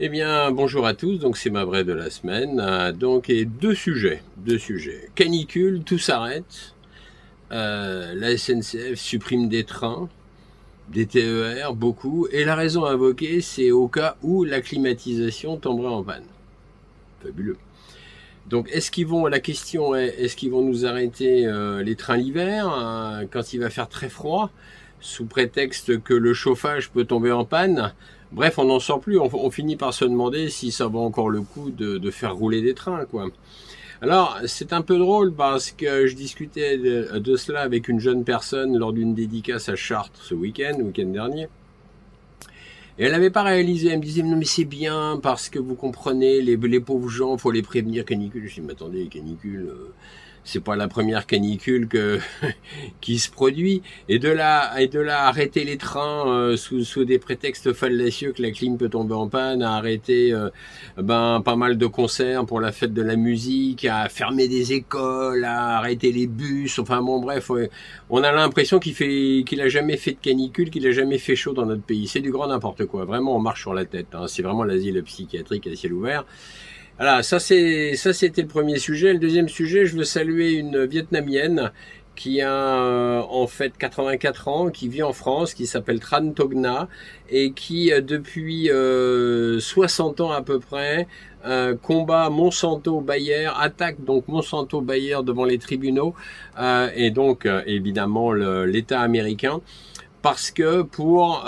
Eh bien, bonjour à tous. Donc, c'est ma vraie de la semaine. Et deux sujets. Canicule, tout s'arrête. La SNCF supprime des trains, des TER, beaucoup. Et la raison invoquée, c'est au cas où la climatisation tomberait en panne. Fabuleux. Donc, la question est, est-ce qu'ils vont nous arrêter les trains l'hiver quand il va faire très froid, sous prétexte que le chauffage peut tomber en panne? Bref, on n'en sort plus. On finit par se demander si ça vaut encore le coup de faire rouler des trains, quoi. Alors, c'est un peu drôle parce que je discutais de cela avec une jeune personne lors d'une dédicace à Chartres ce week-end dernier. Et elle n'avait pas réalisé, elle me disait, non mais c'est bien parce que vous comprenez, les pauvres gens, faut les prévenir, canicule. Je dis, mais attendez, canicule, c'est pas la première canicule qui se produit. Et de là arrêter les trains sous des prétextes fallacieux que la clim peut tomber en panne, à arrêter pas mal de concerts pour la fête de la musique, à fermer des écoles, à arrêter les bus, enfin bon bref, ouais, on a l'impression qu'il a jamais fait de canicule, qu'il a jamais fait chaud dans notre pays. C'est du grand n'importe quoi. Vraiment, on marche sur la tête. Hein. C'est vraiment l'asile psychiatrique à ciel ouvert. Voilà, c'était le premier sujet. Le deuxième sujet, je veux saluer une Vietnamienne qui a en fait 84 ans, qui vit en France, qui s'appelle Tran Toc Nga et qui depuis 60 ans à peu près combat Monsanto Bayer, attaque donc Monsanto Bayer devant les tribunaux et donc évidemment l'État américain. Parce que pour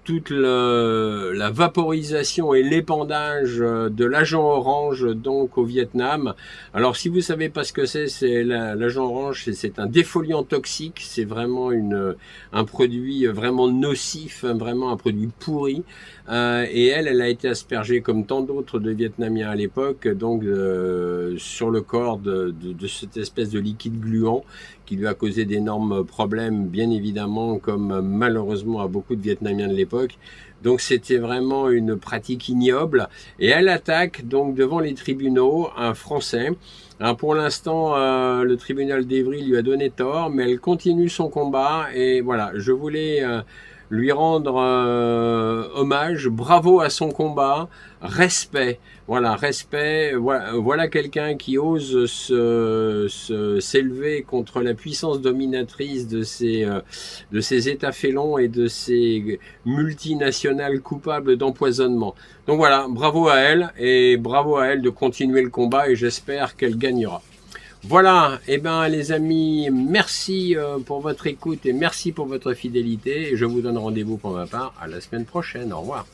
toute la vaporisation et l'épandage de l'agent orange donc au Vietnam. Alors si vous savez pas ce que c'est l'agent orange, c'est un défoliant toxique, c'est vraiment un produit vraiment nocif, vraiment un produit pourri. Et elle a été aspergée comme tant d'autres de Vietnamiens à l'époque, donc sur le corps de cette espèce de liquide gluant qui lui a causé d'énormes problèmes, bien évidemment, comme malheureusement à beaucoup de Vietnamiens de l'époque. Donc c'était vraiment une pratique ignoble. Et elle attaque donc devant les tribunaux un Français. Alors pour l'instant, le tribunal d'Evry lui a donné tort, mais elle continue son combat. Et voilà, je voulais lui rendre hommage, bravo à son combat, respect. Voilà, respect. Voilà quelqu'un qui ose s'élever contre la puissance dominatrice de ces États félons et de ces multinationales coupables d'empoisonnement. Donc voilà, bravo à elle et bravo à elle de continuer le combat et j'espère qu'elle gagnera. Voilà, et ben les amis, merci pour votre écoute et merci pour votre fidélité. Et je vous donne rendez-vous pour ma part à la semaine prochaine. Au revoir.